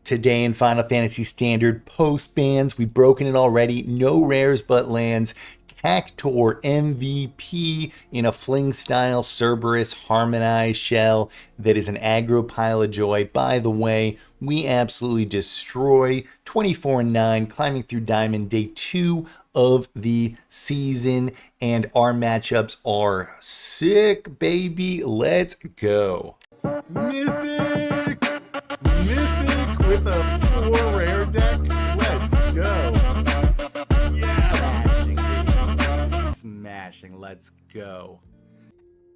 Today in Final Fantasy Standard post bans, we've broken it already. No rares but lands. CACTUAR MVP in a fling style Cerberus harmonized shell that is an aggro pile of joy. By the way, we absolutely destroy 24-9, climbing through Diamond day 2 of the season, and our matchups are sick, baby. Let's go. Mythic! Mythic with a 4 rare deck. Let's go. Yeah, smashing. Let's go.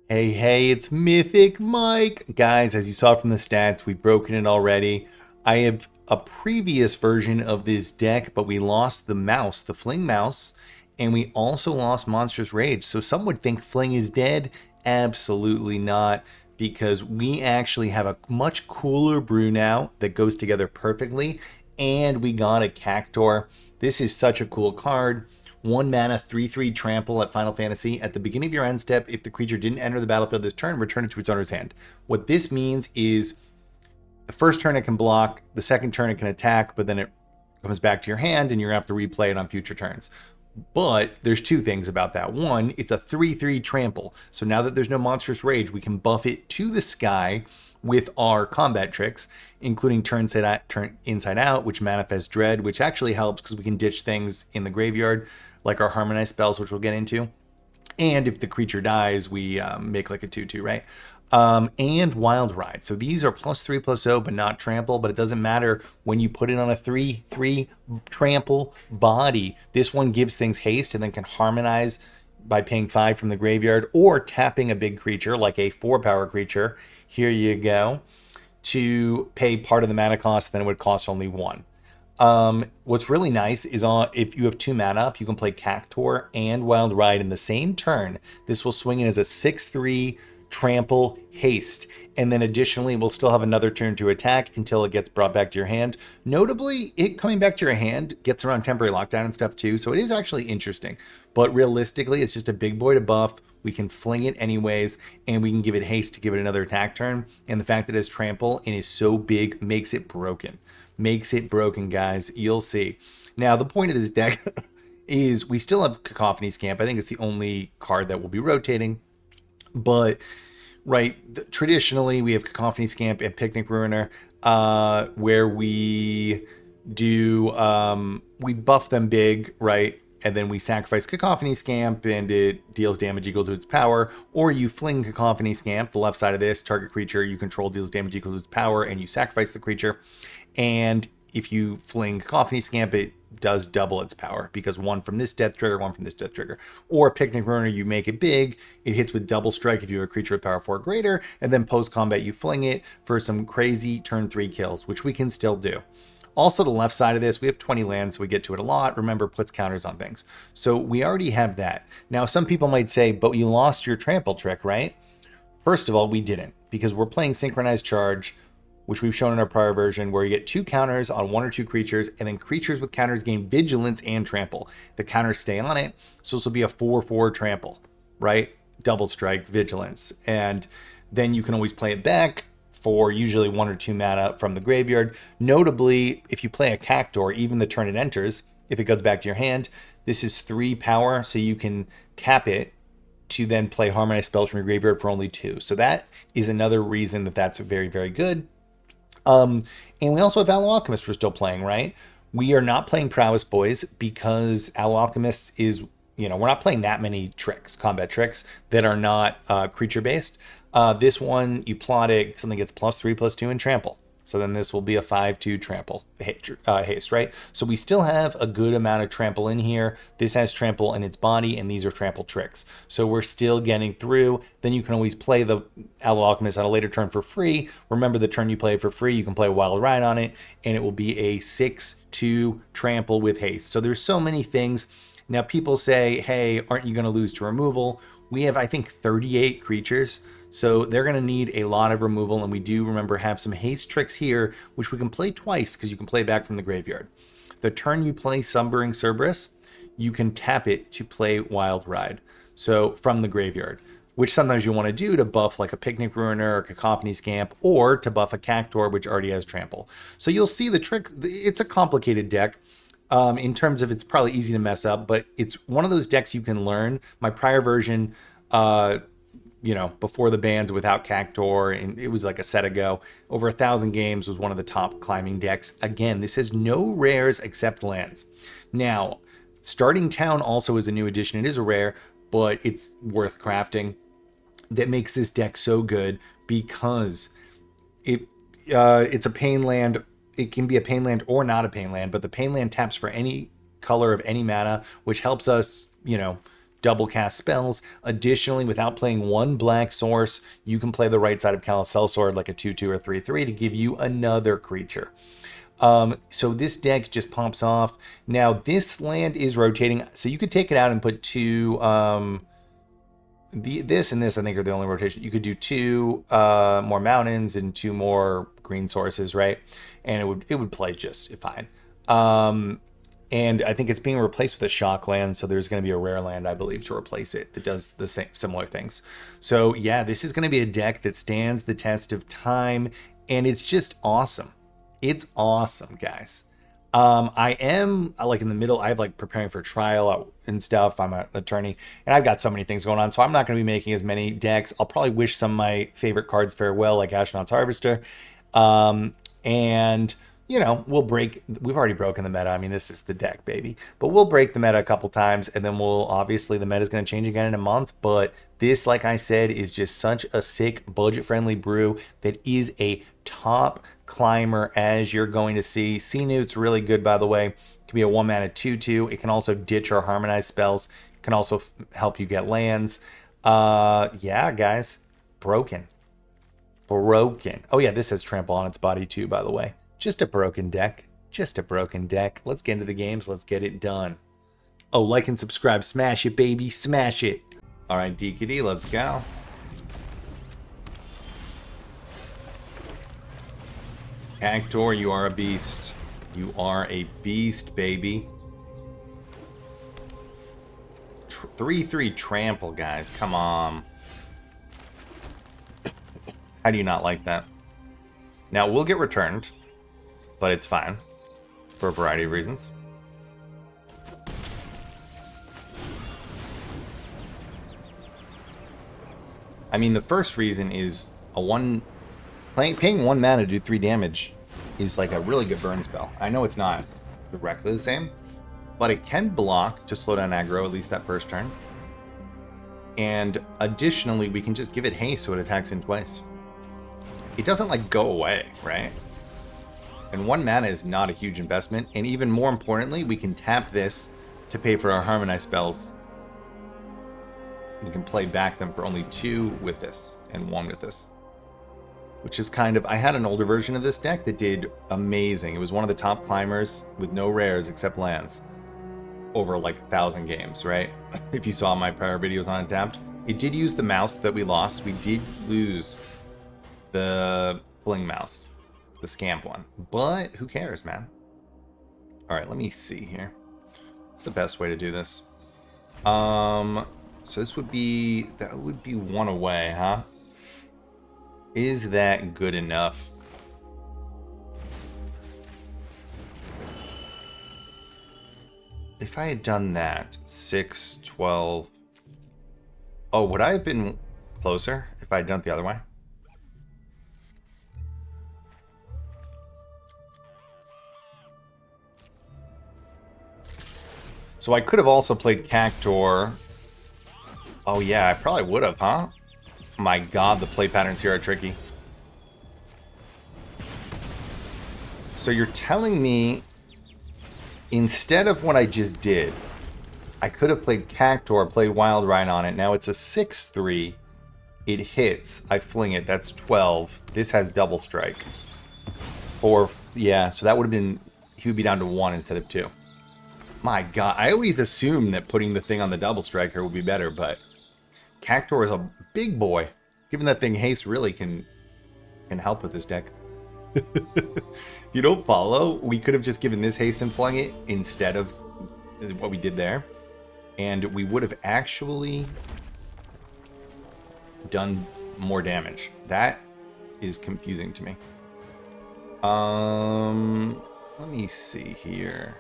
Hey, it's Mythic Mike. Guys, as you saw from the stats, we've broken it already. I have a previous version of this deck, but we lost the mouse, the Fling mouse, and we also lost Monstrous Rage. So some would think Fling is dead. Absolutely not, because we actually have a much cooler brew now that goes together perfectly, and we got a CACTUAR. This is such a cool card. 1 mana, 3/3 trample at Final Fantasy. At the beginning of your end step, if the creature didn't enter the battlefield this turn, return it to its owner's hand. What this means is the first turn it can block, the second turn it can attack, but then it comes back to your hand and you're going to have to replay it on future turns. But there's two things about that. One, it's a 3/3 trample. So now that there's no Monstrous Rage, we can buff it to the sky with our combat tricks, including turn inside out, which manifests dread, which actually helps because we can ditch things in the graveyard, like our harmonized spells, which we'll get into. And if the creature dies, we make like a 2/2, right? And Wild Ride. So these are +3/+0, but not trample. But it doesn't matter when you put it on a 3/3 trample body. This one gives things haste and then can harmonize by paying 5 from the graveyard or tapping a big creature like a 4-power creature. Here you go. To pay part of the mana cost, then it would cost only 1. What's really nice is if you have 2 mana up, you can play CACTUAR and Wild Ride in the same turn. This will swing in as a 6/3 trample haste, and then additionally we'll still have another turn to attack until it gets brought back to your hand. Notably, it coming back to your hand gets around temporary lockdown and stuff too, so it is actually interesting. But realistically, it's just a big boy to buff. We can fling it anyways, and we can give it haste to give it another attack turn. And the fact that it's trample and is so big makes it broken. Makes it broken, guys. You'll see. Now, the point of this deck is we still have Cacophony Scamp. I think it's the only card that will be rotating. But, right, traditionally we have Cacophony Scamp and Picnic Ruiner, where we do, we buff them big, right? And then we sacrifice Cacophony Scamp and it deals damage equal to its power. Or you fling Cacophony Scamp, the left side of this, target creature you control deals damage equal to its power, and you sacrifice the creature. And if you fling Cacophony Scamp, it does double its power because 1 from this death trigger, 1 from this death trigger. Or Picnic Ruiner, you make it big, it hits with double strike if you have a creature with power 4 or greater, and then post combat you fling it for some crazy turn 3 kills, which we can still do. Also, the left side of this, we have 20 lands, so we get to it a lot. Remember, puts counters on things. So we already have that. Now, some people might say, but you lost your trample trick, right? First of all, we didn't, because we're playing Synchronized Charge, which we've shown in our prior version, where you get 2 counters on 1 or 2 creatures, and then creatures with counters gain Vigilance and Trample. The counters stay on it, so this will be a 4/4 Trample, right? Double strike, Vigilance. And then you can always play it back for usually 1 or 2 mana from the graveyard. Notably, if you play a CACTUAR, even the turn it enters, if it goes back to your hand, this is 3 power, so you can tap it to then play harmonized spells from your graveyard for only 2. So that is another reason that that's very, very good. And we also have Aloe Alchemist we're still playing, right? We are not playing Prowess Boys because Aloe Alchemist is, we're not playing that many tricks, combat tricks, that are not creature-based. This one, you plot it, something gets +3/+2 in trample. So then this will be a 5/2 trample haste, right? So we still have a good amount of trample in here. This has trample in its body, and these are trample tricks. So we're still getting through. Then you can always play the Aloe Alchemist on a later turn for free. Remember, the turn you play it for free, you can play a Wild Ride on it, and it will be a 6/2 trample with haste. So there's so many things. Now people say, hey, aren't you going to lose to removal? We have, I think, 38 creatures. So they're going to need a lot of removal, and we do, remember, have some haste tricks here, which we can play twice because you can play back from the graveyard. The turn you play Slumbering Cerberus, you can tap it to play Wild Ride, so from the graveyard. which sometimes you want to do to buff like a Picnic Ruiner or Cacophony Scamp, or to buff a Cactuar, which already has Trample. So you'll see the trick. It's a complicated deck. In terms of, it's probably easy to mess up, but it's one of those decks you can learn. My prior version, before the bans without Cactuar, and it was like a set ago, over 1,000 games, was one of the top climbing decks. Again, this has no rares except lands. Now, Starting Town also is a new addition. It is a rare, but it's worth crafting. That makes this deck so good because it's a pain land. It can be a pain land or not a pain land, but the pain land taps for any color of any mana, which helps us, double cast spells. Additionally, without playing one black source, you can play the right side of Callous Sellsword like a 2/2 or 3/3 to give you another creature. So this deck just pops off. Now, this land is rotating, so you could take it out and put two, this and this, I think, are the only rotation. You could do two more mountains and two more green sources, right? And it would play just fine. And I think it's being replaced with a shock land, so there's going to be a rare land, I believe, to replace it that does the same similar things. So yeah, this is going to be a deck that stands the test of time, and it's just awesome. It's awesome, guys. I am like in the middle. I have like preparing for trial and stuff. I'm an attorney, and I've got so many things going on, so I'm not going to be making as many decks. I'll probably wish some of my favorite cards farewell, like Ashnod's Harvester. And we've already broken the meta. I mean, this is the deck, baby. But we'll break the meta a couple times, and then obviously the meta is going to change again in a month. But this, like I said, is just such a sick, budget-friendly brew that is a top climber, as you're going to see. Sea-Newt's really good, by the way. It can be a 1-mana 2/2. It can also ditch or harmonize spells. It can also help you get lands. Yeah, guys. Broken. Oh, yeah, this has Trample on its body, too, by the way. Just a broken deck. Just a broken deck. Let's get into the games. Let's get it done. Oh, like and subscribe. Smash it, baby. Smash it. All right, DKD, let's go. Cactuar, you are a beast. You are a beast, baby. 3/3 trample, guys. Come on. How do you not like that? Now, we'll get returned, but it's fine for a variety of reasons. I mean, the first reason is paying 1 mana to do 3 damage is like a really good burn spell. I know it's not directly the same, but it can block to slow down aggro, at least that first turn. And additionally, we can just give it haste so it attacks in twice. It doesn't like go away, right? And 1 mana is not a huge investment. And even more importantly, we can tap this to pay for our harmonize spells. We can play back them for only 2 with this and 1 with this. Which is kind of, I had an older version of this deck that did amazing. It was one of the top climbers with no rares except lands over like 1,000 games, right? If you saw my prior videos on Untapped. It did use the mouse that we lost. We did lose the FLING mouse, the scamp one. But who cares, man? All right, let me see here. What's the best way to do this? So this would be, that would be 1 away, huh? Is that good enough? If I had done that, 6, 12... Oh, would I have been closer if I had done it the other way? So I could have also played Cactuar. Oh yeah, I probably would have, huh? My god, the play patterns here are tricky. So you're telling me, instead of what I just did, I could have played Cactuar, played Wild Ride on it. Now it's a 6/3. It hits. I fling it. That's 12. This has double strike. Or, yeah, so that would have been, he would be down to 1 instead of 2. My god, I always assume that putting the thing on the double striker would be better, but Cactuar is a big boy. Given that thing haste really can help with this deck. If you don't follow, we could have just given this haste and flung it instead of what we did there. And we would have actually... done more damage. That is confusing to me. Let me see here.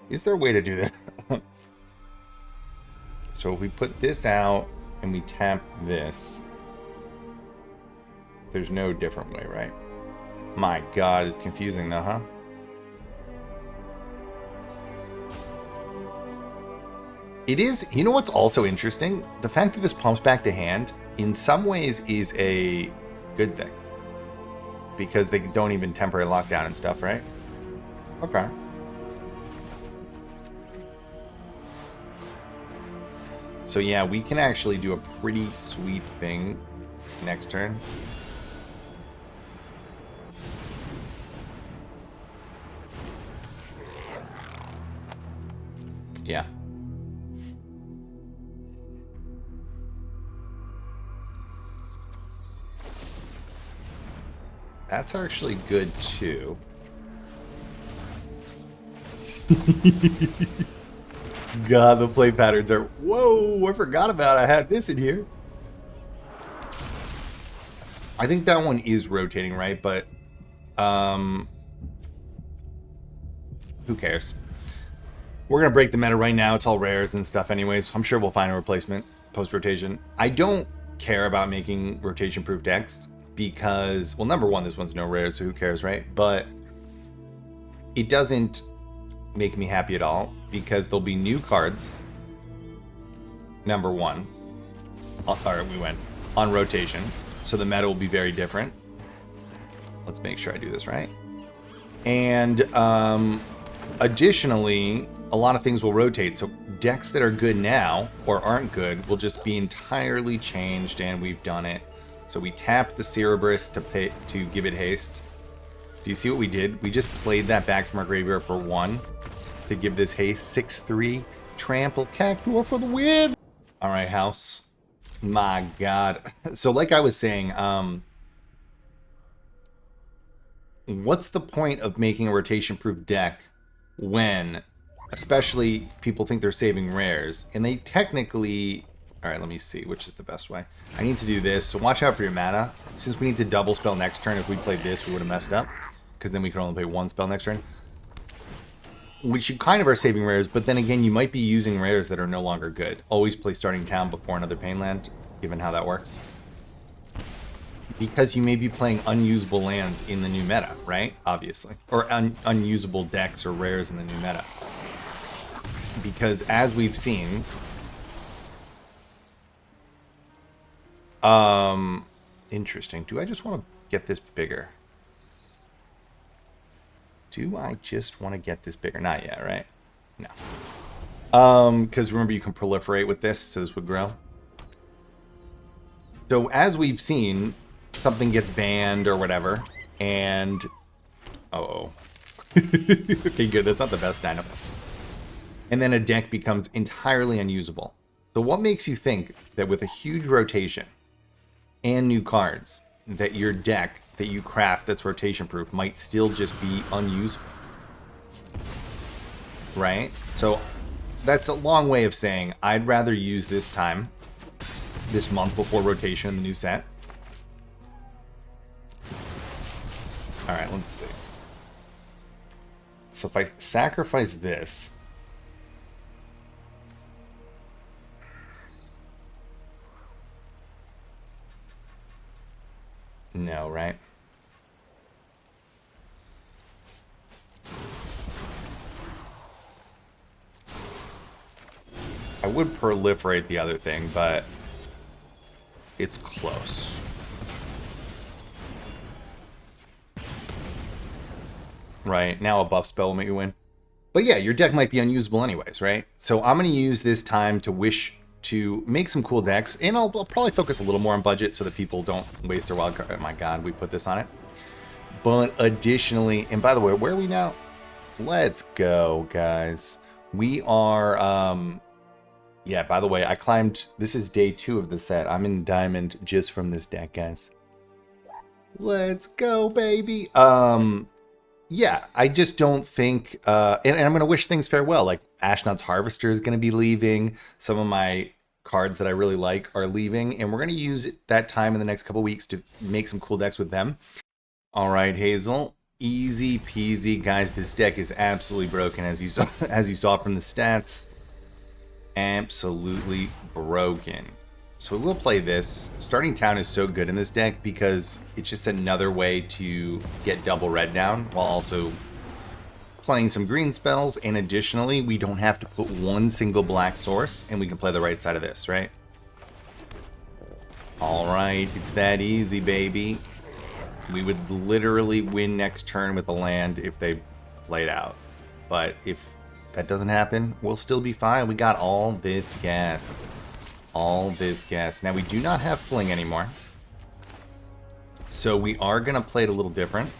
Is there a way to do that? So if we put this out and we tap this, there's no different way, right? My God, it's confusing though, huh? It is, you know what's also interesting? The fact that this pumps back to hand, in some ways, is a good thing. Because they don't even temporary lockdown and stuff, right? Okay. So yeah, we can actually do a pretty sweet thing next turn. Yeah. That's actually good too. God, the play patterns are... Whoa, I forgot about I had this in here. I think that one is rotating, right? But, who cares? We're going to break the meta right now. It's all rares and stuff anyways. I'm sure we'll find a replacement post-rotation. I don't care about making rotation-proof decks because, well, number one, this one's no rares, so who cares, right? But it doesn't make me happy at all because there'll be new cards. Number one. All right, we went on rotation. So the meta will be very different. Let's make sure I do this right. And additionally, a lot of things will rotate. So decks that are good now or aren't good will just be entirely changed, and we've done it. So we tapped the Cerberus to give it haste. Do you see what we did? We just played that back from our graveyard for 1 to give this haste. 6/3 trample Cactuar for the win. All right, house. My God. So like I was saying, what's the point of making a rotation-proof deck when, especially, people think they're saving rares, and they technically... All right, let me see which is the best way. I need to do this, so watch out for your mana. Since we need to double spell next turn, if we played this, we would have messed up, because then we could only play 1 spell next turn. Which you kind of are saving rares, but then again, you might be using rares that are no longer good. Always play starting town before another pain land, given how that works. Because you may be playing unusable lands in the new meta, right? Obviously. Or unusable decks or rares in the new meta. Because as we've seen... interesting. Do I just want to get this bigger? Do I just want to get this bigger? Not yet, right? No. Because remember, you can proliferate with this, so this would grow. So as we've seen, something gets banned or whatever, and... Uh-oh. Okay, good. That's not the best dino. And then a deck becomes entirely unusable. So what makes you think that with a huge rotation and new cards, that your deck that you craft that's rotation proof might still just be unusable? Right? So that's a long way of saying I'd rather use this time, this month before rotation in the new set. Alright, let's see. So if I sacrifice this... No, right? I would proliferate the other thing, but it's close. Right, now a buff spell will make you win. But yeah, your deck might be unusable anyways, right? So I'm going to use this time to wish to make some cool decks, and I'll probably focus a little more on budget so that people don't waste their wild card. Oh my God, we put this on it. But additionally, and by the way, where are we now? Let's go, guys. We are, yeah, by the way, I climbed, this is day 2 of the set. I'm in diamond just from this deck, guys. Let's go, baby. Yeah, I just don't think, and I'm going to wish things farewell. Like Ashnod's Harvester is going to be leaving. Some of my cards that I really like are leaving, and we're going to use that time in the next couple weeks to make some cool decks with them. All right, Hazel, easy peasy, guys. This deck is absolutely broken, as you saw, as you saw from the stats. Absolutely broken. So we will play this. Starting Town is so good in this deck because it's just another way to get double red down while also playing some green spells. And additionally, we don't have to put one single black source and we can play the right side of this, right? All right, it's that easy, baby. We would literally win next turn with a land if they played out. But if that doesn't happen, we'll still be fine. We got all this gas. All this gas. Now, we do not have Fling anymore. So we are going to play it a little different.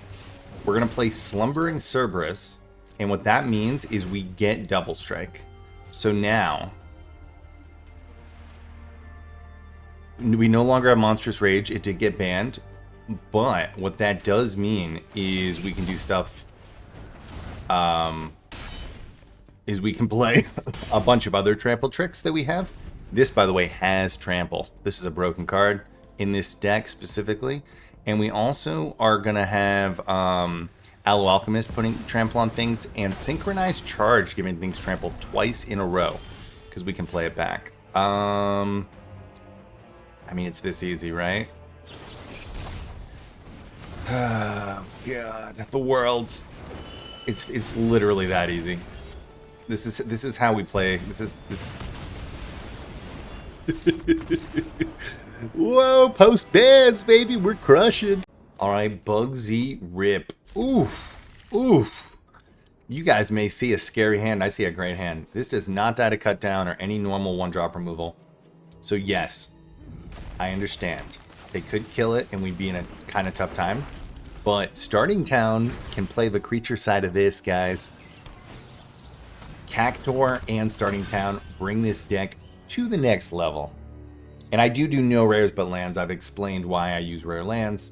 We're going to play Slumbering Cerberus. And what that means is we get Double Strike. So now, we no longer have Monstrous Rage. It did get banned. But what that does mean is we can do stuff... is we can play a bunch of other trample tricks that we have. This, by the way, has trample. This is a broken card in this deck specifically. And we also are going to have Aloe Alchemist putting trample on things and Synchronized Charge giving things trample twice in a row because we can play it back. I mean, it's this easy, right? Oh, God. The world's... It's literally that easy. This is how we play. This is Whoa, post bans, baby, we're crushing. All right, Bugsy Rip. Oof, oof. You guys may see a scary hand. I see a great hand. This does not die to cut down or any normal one-drop removal. So yes, I understand. They could kill it and we'd be in a kind of tough time. But Starting Town can play the creature side of this, guys. Cactuar and Starting Town bring this deck to the next level. And I do no rares but lands. I've explained why I use rare lands.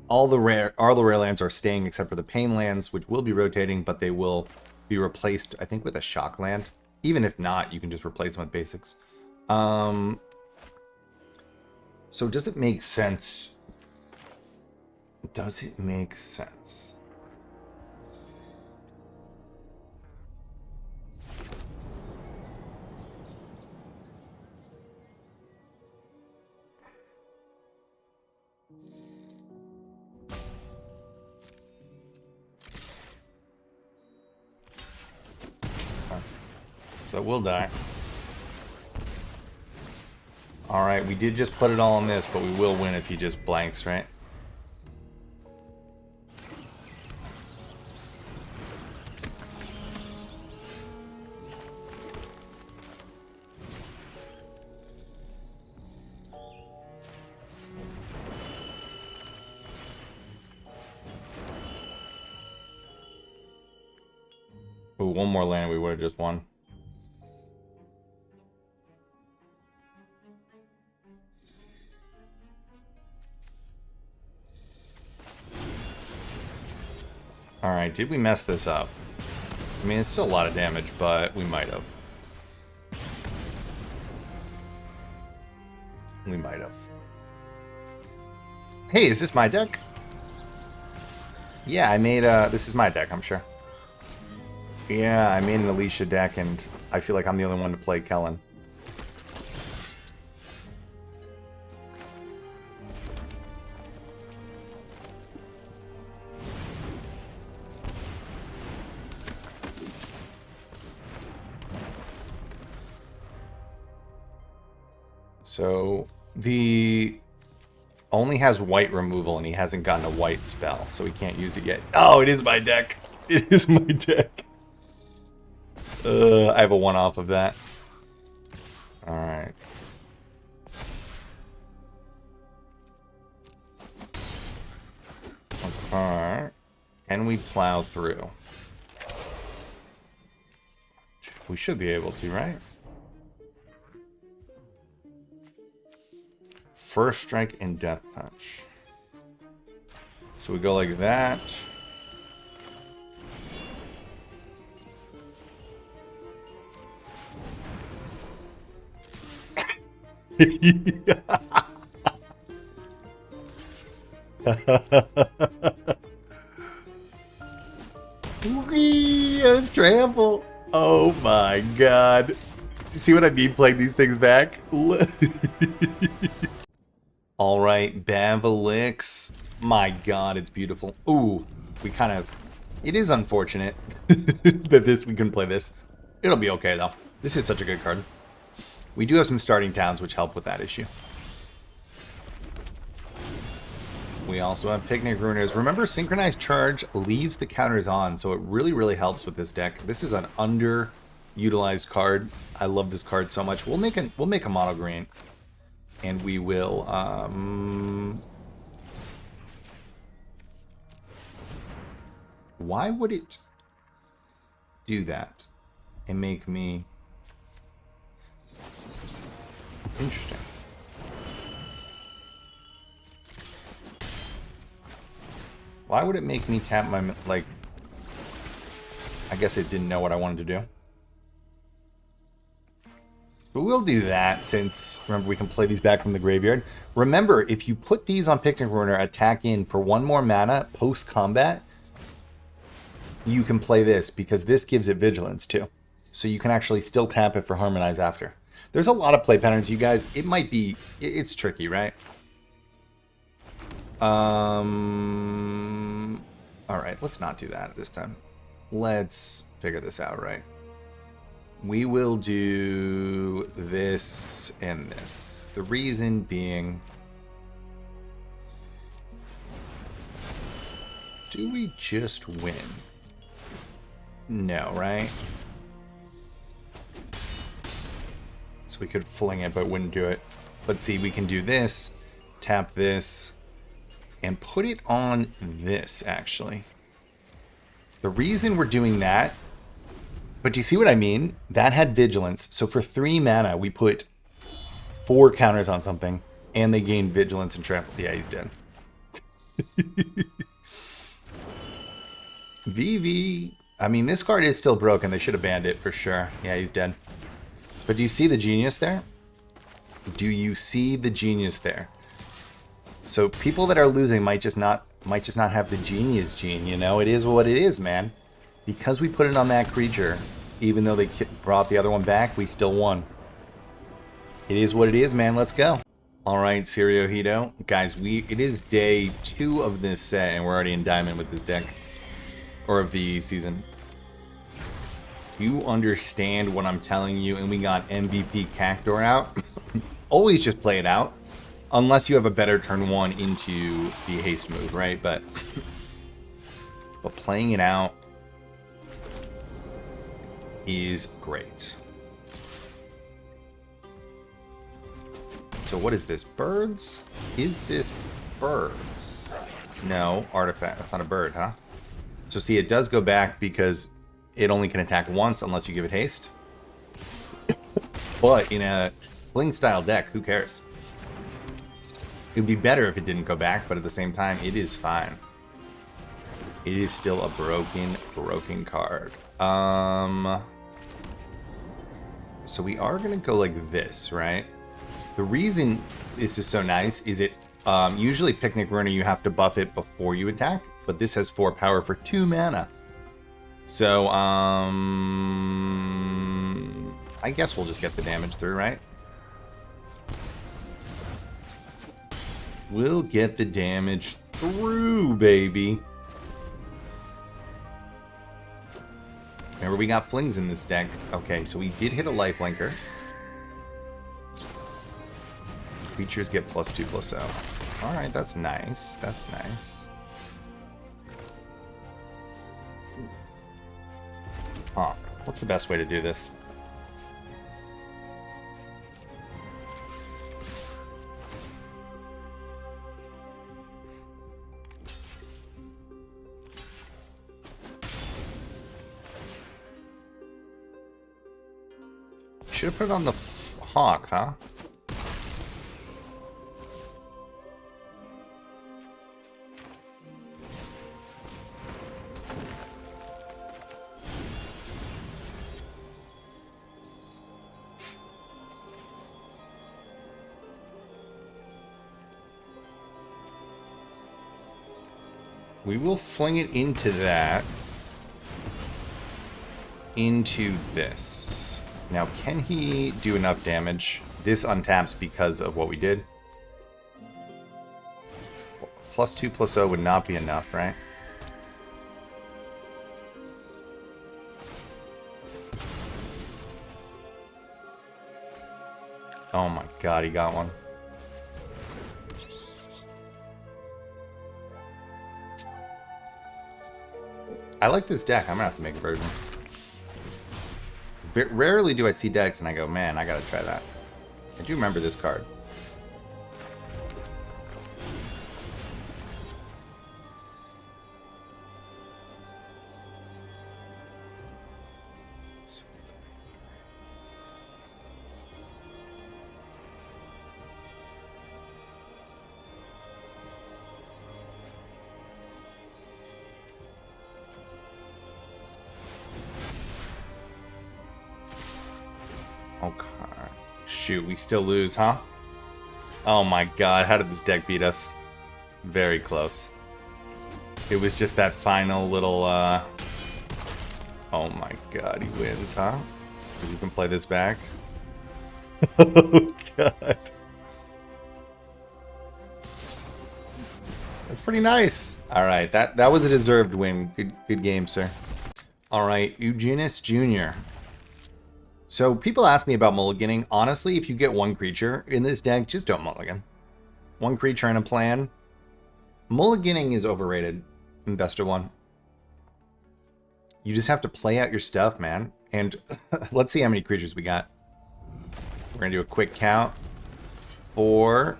All the rare lands are staying except for the pain lands, which will be rotating, but they will be replaced, I think, with a shock land. Even if not, you can just replace them with basics. So does it make sense? Does it make sense? So we'll die. Alright, we did just put it all on this, but we will win if he just blanks, right? Ooh, one more land, we would have just won. Alright, did we mess this up? I mean, it's still a lot of damage, but we might have. We might have. Hey, is this my deck? Yeah, I made this is my deck, I'm sure. Yeah, I made an Alicia deck, and I feel like I'm the only one to play Kellen. So, the only has white removal, and he hasn't gotten a white spell, so he can't use it yet. Oh, it is my deck! It is my deck! I have a one-off of that. Alright. Okay. Can we plow through? We should be able to, right? First Strike and Death Punch. So we go like that. Whee! That's trample. Oh my god. See what I mean playing these things back? Alright, Bavalix. My god, it's beautiful. Ooh, we kind of... It is unfortunate that we couldn't play this. It'll be okay, though. This is such a good card. We do have some starting towns, which help with that issue. We also have Picnic Ruiners. Remember, Synchronized Charge leaves the counters on, so it really, really helps with this deck. This is an underutilized card. I love this card so much. We'll make a mono green, and we will. Why would it do that and make me interesting? Why would it make me tap my, like, I guess it didn't know what I wanted to do. But we'll do that since, remember, we can play these back from the graveyard. Remember, if you put these on Picnic Ruiner, attack in for 1 more mana post-combat, you can play this because this gives it Vigilance too. So you can actually still tap it for Harmonize after. There's a lot of play patterns, you guys. It might be, it's tricky, right? Alright, let's not do that this time. Let's figure this out, right? We will do this and this. The reason being... Do we just win? No, right? So we could fling it, but wouldn't do it. Let's see, we can do this, tap this, and put it on this, actually. The reason we're doing that, but do you see what I mean? That had Vigilance, so for 3 mana, we put 4 counters on something, and they gained Vigilance and Trample. Yeah, he's dead. VV, I mean, this card is still broken. They should have banned it for sure. Yeah, he's dead. But do you see the genius there? Do you see the genius there? So people that are losing might just not have the genius gene, you know? It is what it is, man. Because we put it on that creature, even though they brought the other one back, we still won. It is what it is, man. Let's go. All right, Sirio Hito. Guys, it is day 2 of this set, and we're already in Diamond with this deck. Or of the season. You understand what I'm telling you, and we got MVP CACTUAR out. Always just play it out. Unless you have a better turn 1 into the haste move, right? But playing it out is great. So what is this? Birds? Is this birds? No, artifact. That's not a bird, huh? So see, it does go back because it only can attack once unless you give it haste. But in a Fling style deck, who cares? It would be better if it didn't go back, but at the same time, it is fine. It is still a broken card. So we are going to go like this, right? The reason this is so nice is it, usually Picnic Ruiner, you have to buff it before you attack, but this has 4 power for 2 mana. So, I guess we'll just get the damage through, right? We'll get the damage through, baby. Remember, we got flings in this deck. Okay, so we did hit a lifelinker. Creatures get +2/+0. Alright, that's nice. That's nice. Huh. What's the best way to do this? Should have put it on the hawk, huh? We will fling it into that. Into this. Now, can he do enough damage? This untaps because of what we did. +2/+0 would not be enough, right? Oh my god, he got one. I like this deck. I'm gonna have to make a version. Rarely do I see decks and I go, man, I gotta try that. I do remember this card. Okay. Shoot, we still lose, huh? Oh my god, how did this deck beat us? Very close. It was just that final little, Oh my god, he wins, huh? Because you can play this back. Oh god. That's pretty nice. Alright, that was a deserved win. Good game, sir. Alright, Eugenus Jr. So people ask me about mulliganing. Honestly, if you get one creature in this deck, just don't mulligan. One creature and a plan. Mulliganing is overrated in best of one. You just have to play out your stuff, man. And let's see how many creatures we got. We're going to do a quick count. 4,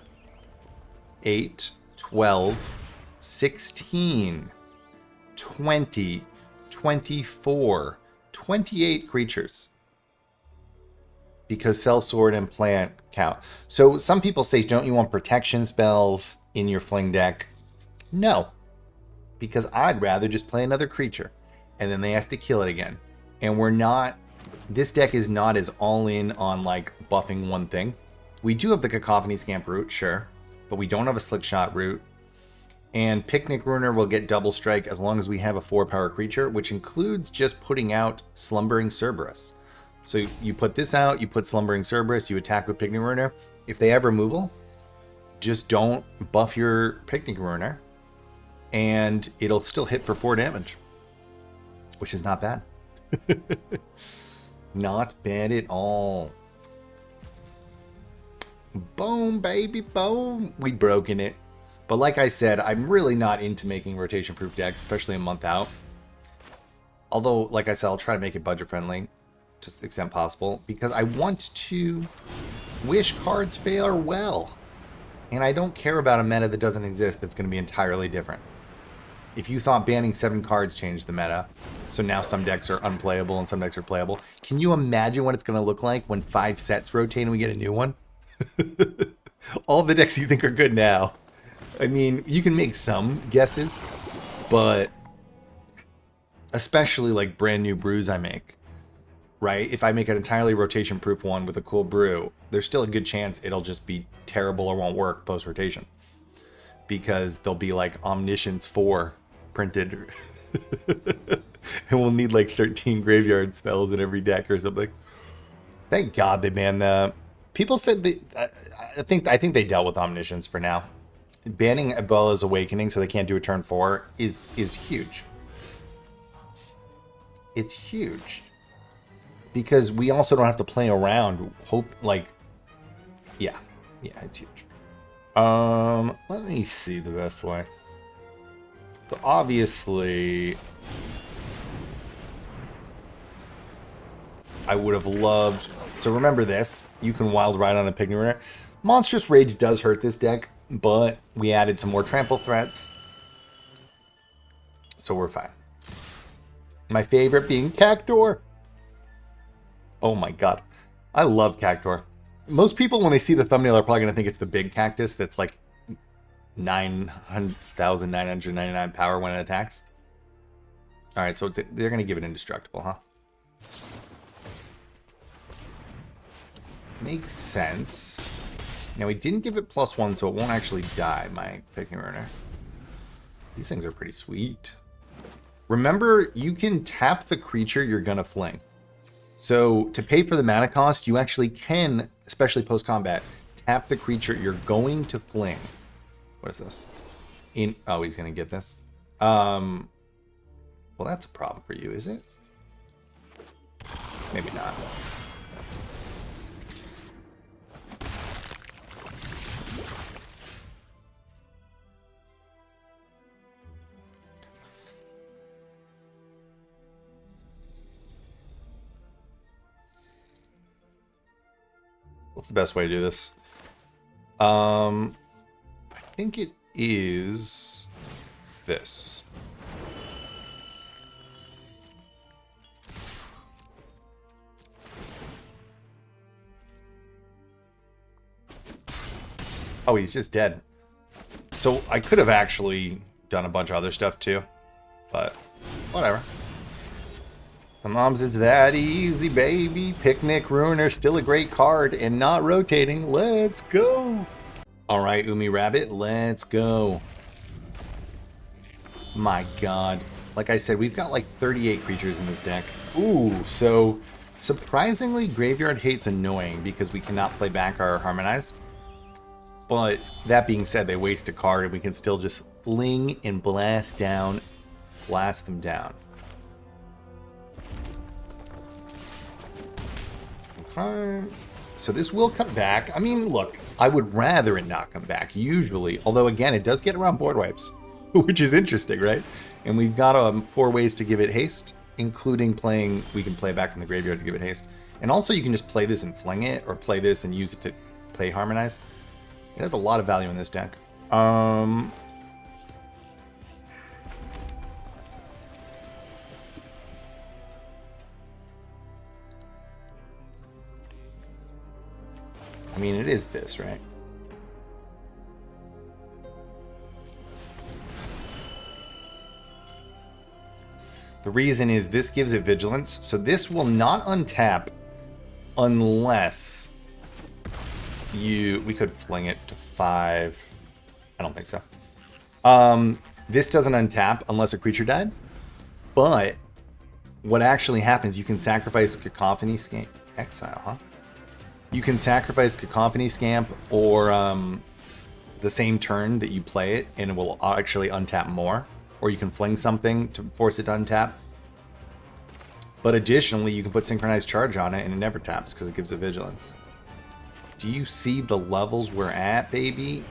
8, 12, 16, 20, 24, 28 creatures. Because Sellsword and Plant count. So some people say, don't you want protection spells in your Fling deck? No. Because I'd rather just play another creature. And then they have to kill it again. And we're not... This deck is not as all-in on, like, buffing one thing. We do have the Cacophony Scamp route, sure. But we don't have a Slick Shot route. And Picnic Ruiner will get double strike as long as we have a 4-power creature, which includes just putting out Slumbering Cerberus. So you put this out, you put Slumbering Cerberus, you attack with Picnic Ruiner. If they have removal, just don't buff your Picnic Ruiner, and it'll still hit for 4 damage. Which is not bad. Not bad at all. Boom, baby, boom. We'd broken it. But like I said, I'm really not into making rotation-proof decks, especially a month out. Although, like I said, I'll try to make it budget-friendly to the extent possible, because I want to wish cards fare well. And I don't care about a meta that doesn't exist that's going to be entirely different. If you thought banning 7 cards changed the meta, so now some decks are unplayable and some decks are playable, can you imagine what it's going to look like when 5 sets rotate and we get a new one? All the decks you think are good now. I mean, you can make some guesses, but especially like brand new brews I make, right? If I make an entirely rotation-proof one with a cool brew, there's still a good chance it'll just be terrible or won't work post-rotation. Because there'll be like Omniscience 4 printed. And we'll need like 13 graveyard spells in every deck or something. Thank God they banned that. People said they, I think they dealt with Omniscience for now. Banning Abella's Awakening so they can't do a turn 4 is huge. It's huge. Because we also don't have to play around. Yeah, it's huge. Let me see the best way. So obviously, I would have loved... So remember this. You can Wild Ride on a Picnic Ruiner. Monstrous Rage does hurt this deck, but we added some more trample threats. So we're fine. My favorite being Cactuar. Oh my god. I love Cactuar. Most people, when they see the thumbnail, are probably going to think it's the big cactus that's like 9,999 power when it attacks. Alright, so they're going to give it indestructible, huh? Makes sense. Now, we didn't give it +1, so it won't actually die, my Picnic Ruiner. These things are pretty sweet. Remember, you can tap the creature you're going to fling. So to pay for the mana cost, you actually can, especially post-combat, tap the creature you're going to fling. What is this? Oh, he's going to get this. Well, that's a problem for you, is it? Maybe not. What's the best way to do this? I think it is this. Oh, he's just dead. So I could have actually done a bunch of other stuff too, but whatever. Sometimes it's that easy, baby. Picnic Ruiner, still a great card and not rotating. Let's go. All right, Umi Rabbit, let's go. My God. Like I said, we've got like 38 creatures in this deck. Ooh, so surprisingly, Graveyard Hate's annoying because we cannot play back our Harmonize. But that being said, they waste a card and we can still just fling and blast them down. Okay. So this will come back. I mean, look, I would rather it not come back, usually. Although, again, it does get around board wipes, which is interesting, right? And we've got 4 ways to give it haste, including playing, we can play back in the graveyard to give it haste. And also you can just play this and fling it, or play this and use it to play Harmonize. It has a lot of value in this deck. I mean, it is this, right? The reason is this gives it vigilance, so this will not untap unless we could fling it to 5. I don't think so. This doesn't untap unless a creature died, but what actually happens, you can sacrifice Cacophony Scamp. Exile, huh? You can sacrifice Cacophony Scamp or the same turn that you play it, and it will actually untap more. Or you can fling something to force it to untap. But additionally, you can put Synchronized Charge on it, and it never taps because it gives it vigilance. Do you see the levels we're at, baby?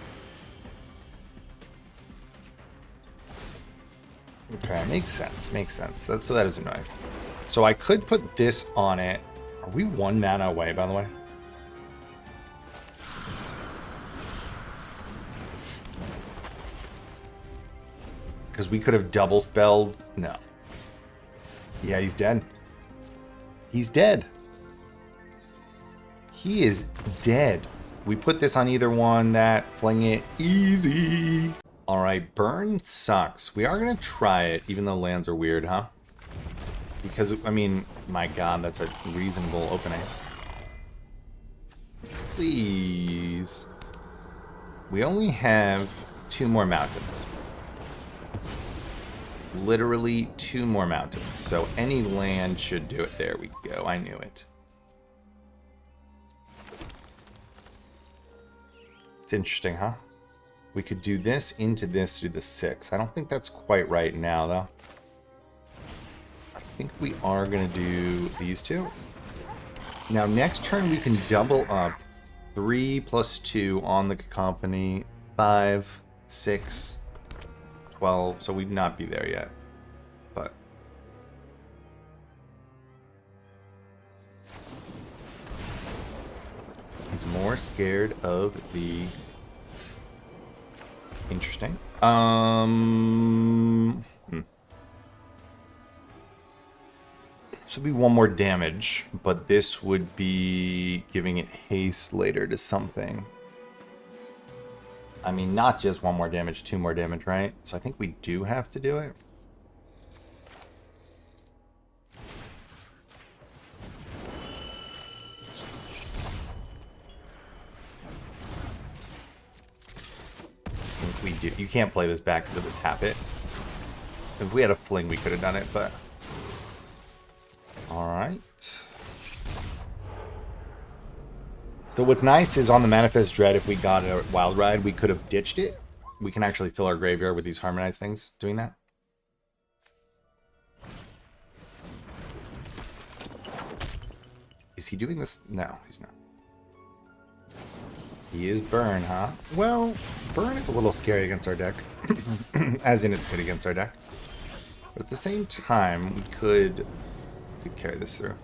Okay, makes sense. Makes sense. So that is annoying. So I could put this on it. Are we 1 mana away, by the way? Because we could have double spelled. No. Yeah, he's dead. He's dead. He is dead. We put this on either one, that, fling it, easy. All right, burn sucks. We are going to try it, even though lands are weird, huh? Because, I mean, my God, that's a reasonable opening. Please. We only have 2 more mountains. Literally 2 more mountains. So any land should do it. There we go. I knew it. It's interesting, huh? We could do this into this to the 6. I don't think that's quite right now, though. I think we are going to do these 2. Now, next turn, we can double up 3 + 2 on the Cacophony. 5, 6, 12. So we'd not be there yet. But he's more scared of the... Interesting. This would be 1 more damage, but this would be giving it haste later to something. I mean, not just 1 more damage, 2 more damage, right? So I think we do have to do it. we do. You can't play this back because it would tap it. If we had a fling, we could have done it, but... Alright. So what's nice is on the Manifest Dread, if we got a Wild Ride, we could have ditched it. We can actually fill our graveyard with these Harmonized things doing that. Is he doing this? No, he's not. He is Burn, huh? Well, Burn is a little scary against our deck. As in, it's good against our deck. But at the same time, we could carry this through.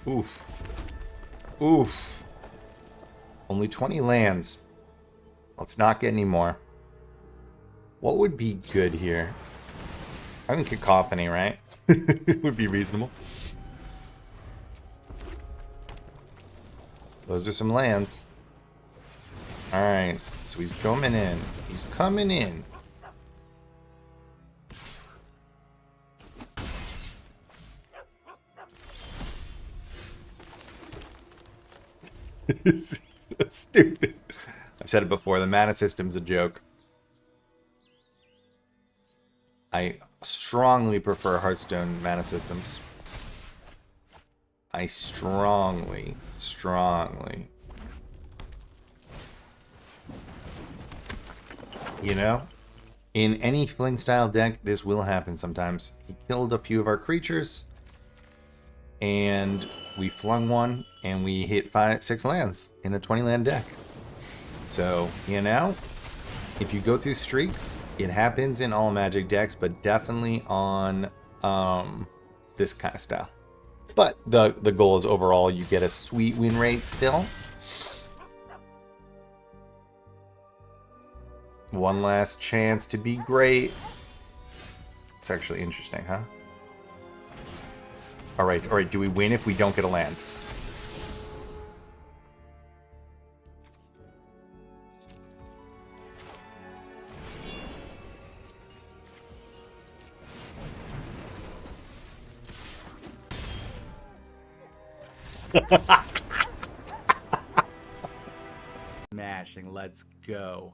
Oof. Oof. Only 20 lands. Let's not get any more. What would be good here? I think Cacophony, right? Would be reasonable. Those are some lands. Alright, so he's coming in. He's coming in. It's so stupid. I've said it before, the mana system's a joke. I strongly prefer Hearthstone mana systems. I strongly. You know? In any Fling style deck, this will happen sometimes. He killed a few of our creatures, and we flung one, and we hit 6 lands in a 20 land deck. So, you know, if you go through streaks, it happens in all Magic decks, but definitely on this kind of style. But the goal is overall you get a sweet win rate still. One last chance to be great. It's actually interesting, huh? All right. Do we win if we don't get a land? Smashing, let's go.